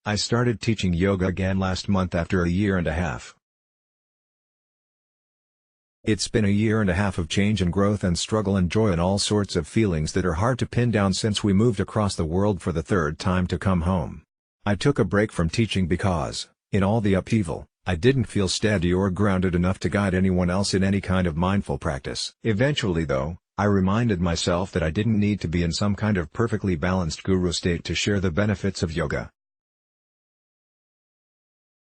I started teaching yoga again last month after a year and a half. It's been a year and a half of change and growth and struggle and joy and all sorts of feelings that are hard to pin down since we moved across the world for the third time to come home. I took a break from teaching because, in all the upheaval, I didn't feel steady or grounded enough to guide anyone else in any kind of mindful practice. Eventually though, I reminded myself that I didn't need to be in some kind of perfectly balanced guru state to share the benefits of yoga.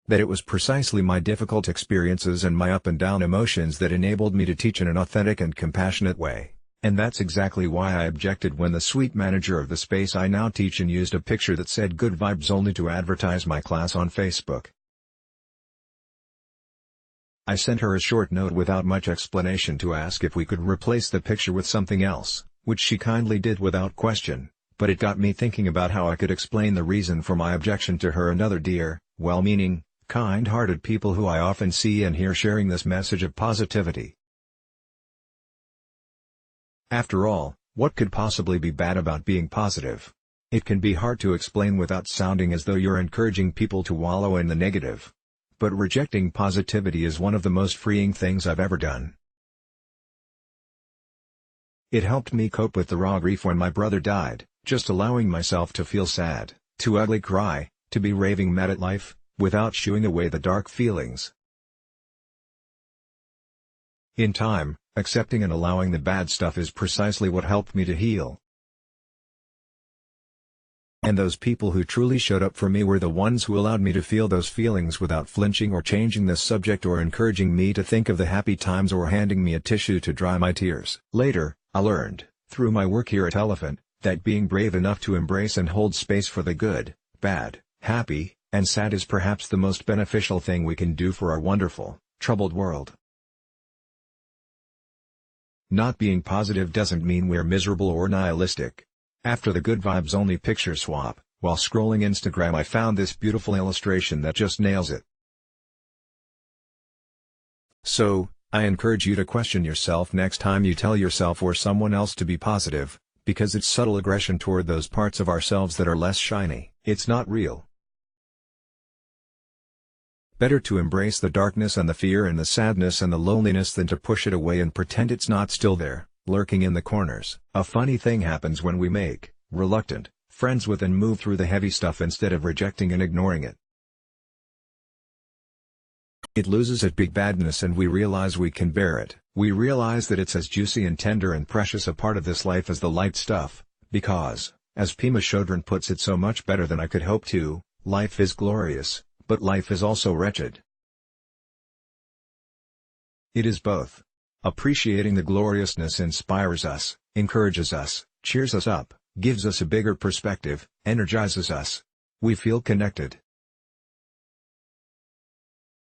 That it was precisely my difficult experiences and my up and down emotions that enabled me to teach in an authentic and compassionate way. And that's exactly why I objected when the sweet manager of the space I now teach in used a picture that said "Good Vibes Only" to advertise my class on Facebook. I sent her a short note without much explanation to ask if we could replace the picture with something else, which she kindly did without question, but it got me thinking about how I could explain the reason for my objection to her and other dear, well-meaning, kind-hearted people who I often see and hear sharing this message of positivity. After all, what could possibly be bad about being positive? It can be hard to explain without sounding as though you're encouraging people to wallow in the negative. But rejecting positivity is one of the most freeing things I've ever done. It helped me cope with the raw grief when my brother died, just allowing myself to feel sad, to ugly cry, to be raving mad at life, without shooing away the dark feelings. In time, accepting and allowing the bad stuff is precisely what helped me to heal. And those people who truly showed up for me were the ones who allowed me to feel those feelings without flinching or changing the subject or encouraging me to think of the happy times or handing me a tissue to dry my tears. Later, I learned, through my work here at Elephant, that being brave enough to embrace and hold space for the good, bad, happy, and sad is perhaps the most beneficial thing we can do for our wonderful, troubled world. Not being positive doesn't mean we're miserable or nihilistic. After the Good Vibes Only picture swap, while scrolling Instagram I found this beautiful illustration that just nails it. So, I encourage you to question yourself next time you tell yourself or someone else to be positive, because it's subtle aggression toward those parts of ourselves that are less shiny. It's not real. Better to embrace the darkness and the fear and the sadness and the loneliness than to push it away and pretend it's not still there, lurking in the corners. A funny thing happens when we make reluctant friends with and move through the heavy stuff instead of rejecting and ignoring it. It loses its big badness and we realize we can bear it. We realize that it's as juicy and tender and precious a part of this life as the light stuff, because, as Pema Chodron puts it so much better than I could hope to, life is glorious, but life is also wretched. It is both. Appreciating the gloriousness inspires us, encourages us, cheers us up, gives us a bigger perspective, energizes us. We feel connected.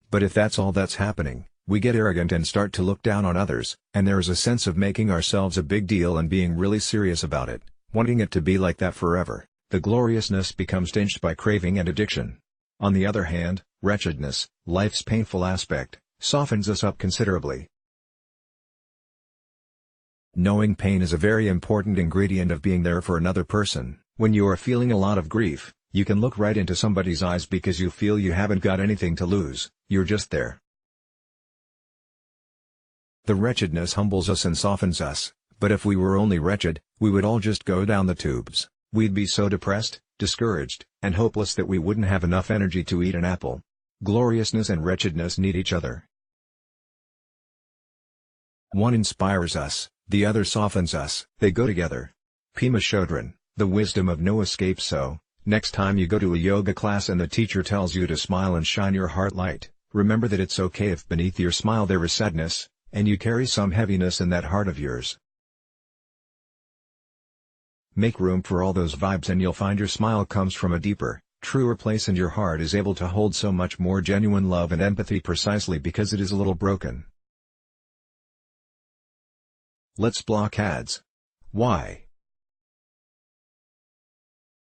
But if that's all that's happening, we get arrogant and start to look down on others, and there is a sense of making ourselves a big deal and being really serious about it, wanting it to be like that forever. The gloriousness becomes tinged by craving and addiction. On the other hand, wretchedness, life's painful aspect, softens us up considerably. Knowing pain is a very important ingredient of being there for another person. When you are feeling a lot of grief, you can look right into somebody's eyes because you feel you haven't got anything to lose, you're just there. The wretchedness humbles us and softens us, but if we were only wretched, we would all just go down the tubes. We'd be so depressed, discouraged, and hopeless that we wouldn't have enough energy to eat an apple. Gloriousness and wretchedness need each other. One inspires us, the other softens us. They go together. Pema Chodron, the wisdom of no escape. So, next time you go to a yoga class and the teacher tells you to smile and shine your heart light, remember that it's okay if beneath your smile there is sadness, and you carry some heaviness in that heart of yours. Make room for all those vibes and you'll find your smile comes from a deeper, truer place and your heart is able to hold so much more genuine love and empathy precisely because it is a little broken. Let's block ads. Why?